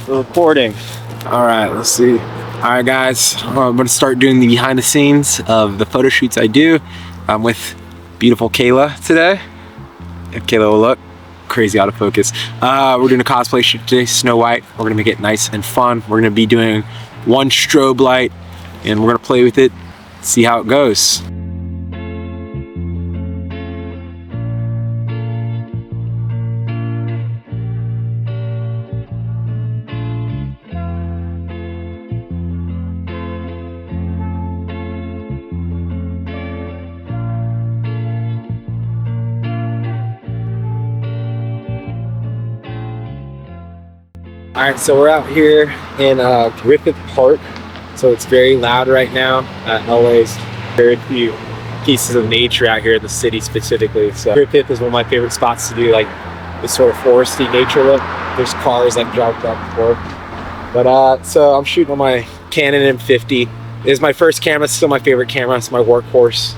recording. All right, let's see. All right, guys, I'm gonna start doing the behind the scenes of the photo shoots I do. I'm with beautiful Kayla today. If Kayla will look, crazy out of focus. We're doing a cosplay shoot today, Snow White. We're gonna make it nice and fun. We're gonna be doing one strobe light and we're gonna play with it, see how it goes. All right, so we're out here in Griffith Park. So it's very loud right now. LA's very few pieces of nature out here in the city specifically. So Griffith is one of my favorite spots to do like this sort of foresty nature look. There's cars like driving back and forth. But so I'm shooting on my Canon M50. It is my first camera, it's still my favorite camera. It's my workhorse.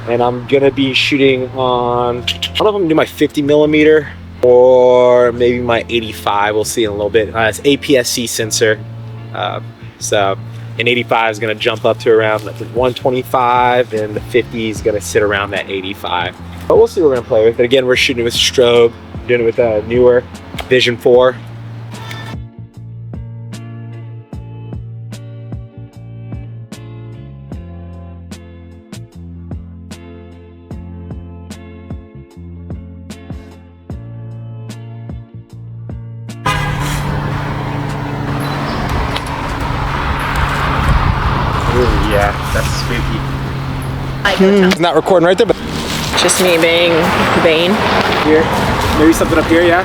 And I'm gonna be shooting on, I don't know if I'm gonna do my 50mm or maybe my 85, we'll see in a little bit. It's APS-C sensor. So an 85 is gonna jump up to around 125 and the 50 is gonna sit around that 85. But we'll see what we're gonna play with. And again, we're shooting with strobe, doing it with a newer Vision 4. Yeah, that's spooky. It's not recording right there, but just me being vain. Here, maybe something up here, yeah?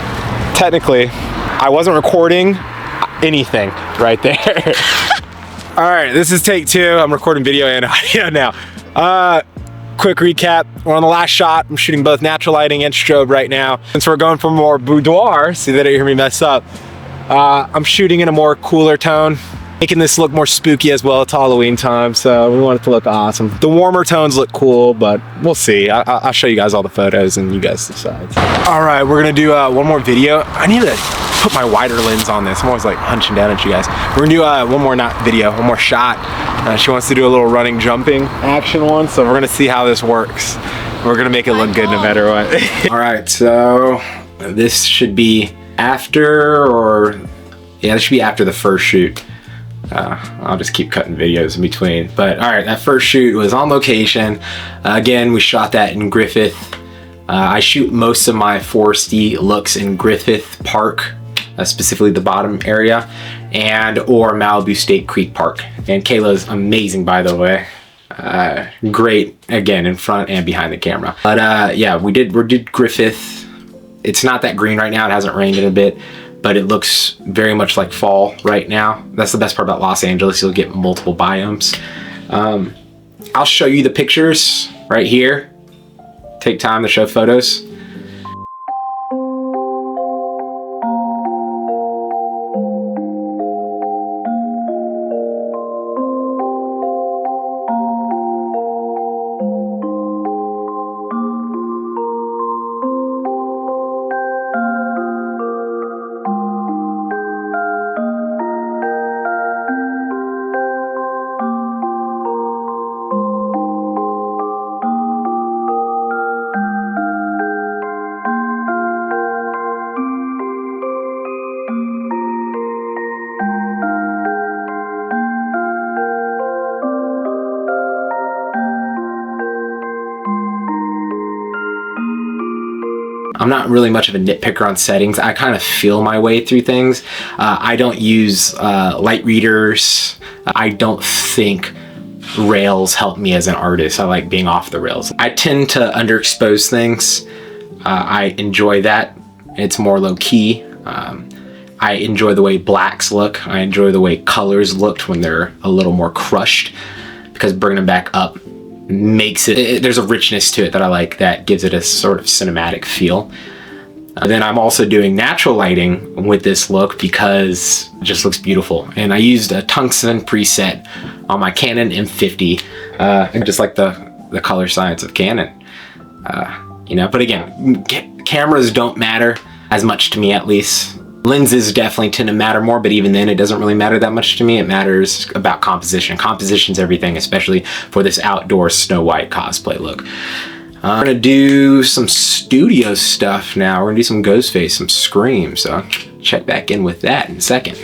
Technically, I wasn't recording anything right there. All right, this is take 2. I'm recording video and audio now. Quick recap, we're on the last shot. I'm shooting both natural lighting and strobe right now. Since we're going for more boudoir, see that you hear me mess up. I'm shooting in a more cooler tone, making this look more spooky as well. It's Halloween time, so we want it to look awesome. The warmer tones look cool, but we'll see. I'll show you guys all the photos and you guys decide. All right, we're gonna do one more video. I need to put my wider lens on this. I'm always like hunching down at you guys. We're gonna do one more one more shot. She wants to do a little running, jumping action one, so we're gonna see how this works. We're gonna make it look good no matter what. All right, so this should be after, or yeah, this should be after the first shoot. I'll just keep cutting videos in between. But all right, that first shoot was on location. Again, we shot that in Griffith. I shoot most of my foresty looks in Griffith Park, specifically the bottom area, and or Malibu State Creek Park. And Kayla's amazing, by the way. Great, again, in front and behind the camera. But yeah, we did Griffith. It's not that green right now. It hasn't rained in a bit, but it looks very much like fall right now. That's the best part about Los Angeles. You'll get multiple biomes. I'll show you the pictures right here. Take time to show photos. I'm not really much of a nitpicker on settings. I kind of feel my way through things. I don't use light readers. I don't think rails help me as an artist. I like being off the rails. I tend to underexpose things. I enjoy that. It's more low key. I enjoy the way blacks look. I enjoy the way colors looked when they're a little more crushed, because bringing them back up makes it, there's a richness to it that I like, that gives it a sort of cinematic feel. Then I'm also doing natural lighting with this look because it just looks beautiful. And I used a tungsten preset on my Canon M50. I just like the color science of Canon. You know, but again, cameras don't matter as much to me, at least. Lenses definitely tend to matter more, but even then it doesn't really matter that much to me. It matters about composition. Composition's everything, especially for this outdoor Snow White cosplay look. I'm gonna do some studio stuff now. We're gonna do some Ghostface, some Scream, so I'll check back in with that in a second.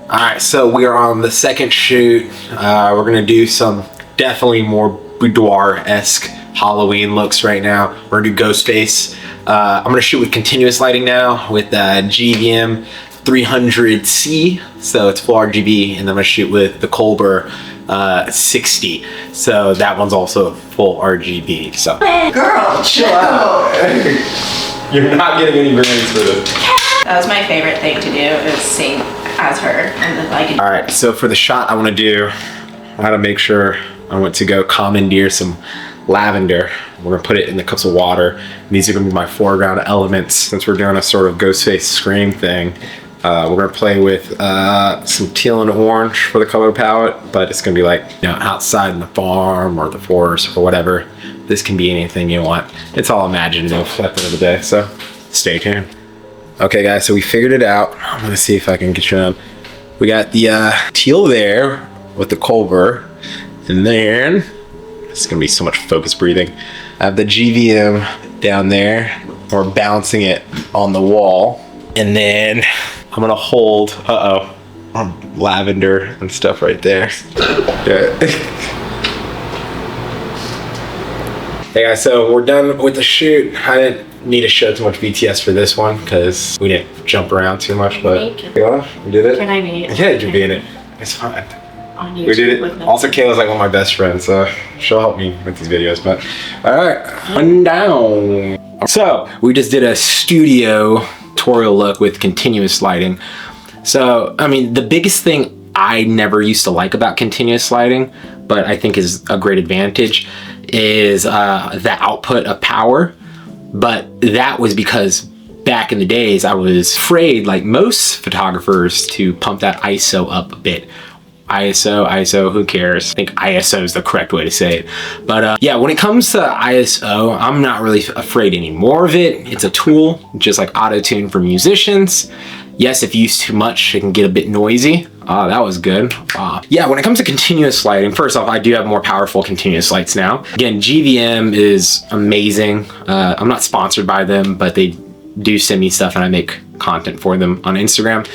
All right, so we are on the second shoot. We're gonna do some definitely more boudoir-esque Halloween looks right now. We're gonna do Ghostface. I'm gonna shoot with continuous lighting now with GVM 300C, so it's full RGB, and then I'm gonna shoot with the Colbert 60, so that one's also full RGB. So Girl, chill out. You're not getting any brains for this. that was my favorite thing to do, is sing as her, and then like. All right, so for the shot I want to do, I gotta make sure I want to go commandeer some lavender. We're gonna put it in the cups of water. These are gonna be my foreground elements since we're doing a sort of Ghostface Scream thing. We're gonna play with some teal and orange for the color palette, but it's gonna be like, you know, outside in the farm or the forest or whatever. This can be anything you want. It's all imaginative at the end of the day, so stay tuned. Okay guys, so we figured it out. I'm gonna see if I can get you on. We got the teal there with the Colbert, and then it's gonna be so much focus breathing. I have the GVM down there. We're bouncing it on the wall, and then I'm gonna hold, lavender and stuff right there. Yeah. Hey guys, so we're done with the shoot. I didn't need to show too much BTS for this one because we didn't jump around too much, but we did it. Can I be? Yeah, you can be in it. It's fine. On YouTube We did with it. no. Also, Kayla's like one of my best friends, so she'll help me with these videos. But all right, one down. So we just did a studio tutorial look with continuous lighting. So I mean, the biggest thing I never used to like about continuous lighting, but I think is a great advantage, is the output of power. But that was because back in the days I was afraid, like most photographers, to pump that ISO up a bit. ISO, who cares? I think ISO is the correct way to say it. But yeah, when it comes to ISO, I'm not really afraid anymore of it. It's a tool, just like auto-tune for musicians. Yes, if used too much, it can get a bit noisy. That was good. Yeah, when it comes to continuous lighting, first off, I do have more powerful continuous lights now. Again, GVM is amazing. I'm not sponsored by them, but they do send me stuff and I make content for them on Instagram.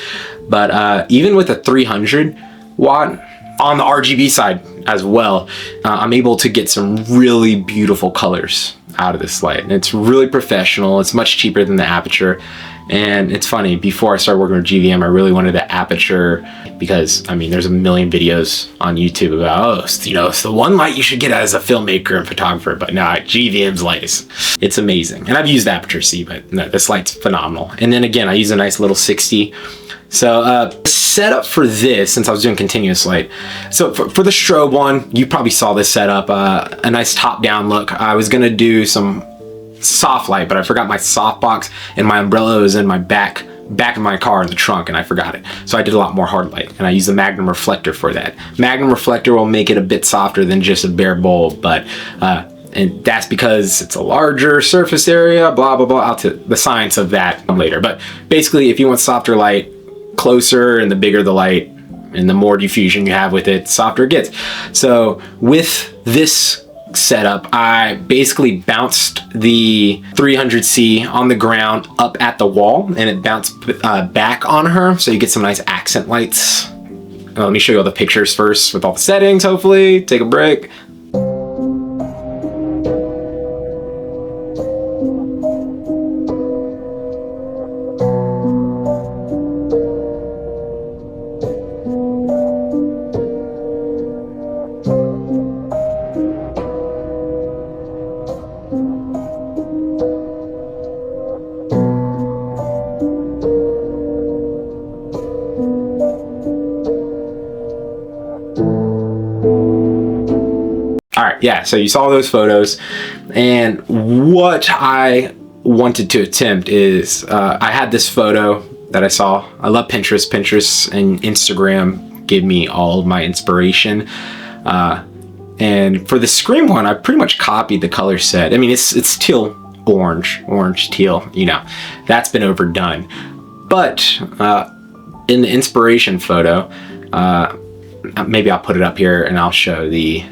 But even with a 300 watt on the RGB side as well, I'm able to get some really beautiful colors out of this light. And it's really professional. It's much cheaper than the aperture. And it's funny, before I started working with GVM, I really wanted the aperture because, I mean, there's a million videos on YouTube about, oh, you know, it's the one light you should get as a filmmaker and photographer, but no, GVM's light it's amazing. And I've used aperture C, but no, this light's phenomenal. And then again, I use a nice little 60. So setup for this, since I was doing continuous light, so for the strobe one, you probably saw this setup, a nice top-down look. I was gonna do some soft light, but I forgot my softbox, and my umbrella was in my back of my car in the trunk, and I forgot it. So I did a lot more hard light, and I used the Magnum reflector for that. Magnum reflector will make it a bit softer than just a bare bulb, but and that's because it's a larger surface area, blah, blah, blah. I'll tell the science of that later. But basically, if you want softer light, closer, and the bigger the light and the more diffusion you have with it, softer it gets. So with this setup, I basically bounced the 300C on the ground up at the wall, and it bounced back on her, so you get some nice accent lights. Let me show you all the pictures first with all the settings, hopefully. Take a break. All right, yeah, so you saw those photos, and what I wanted to attempt is, I had this photo that I saw. I love Pinterest. Pinterest and Instagram give me all of my inspiration. And for the Scream one, I pretty much copied the color set. I mean, it's teal, orange, teal, you know, that's been overdone. But in the inspiration photo, maybe I'll put it up here and I'll show the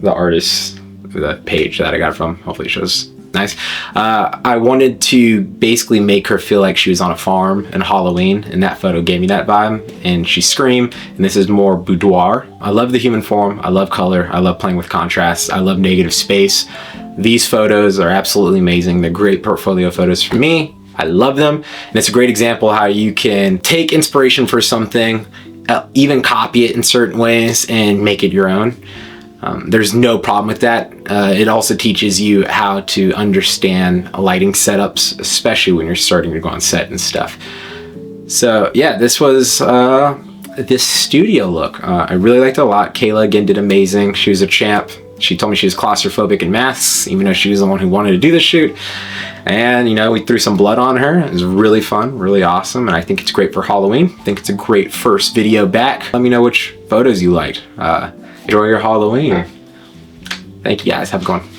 artist, the page that I got from. Hopefully it shows nice. I wanted to basically make her feel like she was on a farm in Halloween, and that photo gave me that vibe. And she screamed, and this is more boudoir. I love the human form. I love color. I love playing with contrast. I love negative space. These photos are absolutely amazing. They're great portfolio photos for me. I love them. And it's a great example how you can take inspiration for something, even copy it in certain ways and make it your own. There's no problem with that. It also teaches you how to understand lighting setups, especially when you're starting to go on set and stuff. So yeah, this was this studio look. I really liked it a lot. Kayla again did amazing. She was a champ. She told me she was claustrophobic in masks, even though she was the one who wanted to do the shoot. And, you know, we threw some blood on her. It was really fun, really awesome. And I think it's great for Halloween. I think it's a great first video back. Let me know which photos you liked. Enjoy your Halloween. Thank you guys. Have a good one.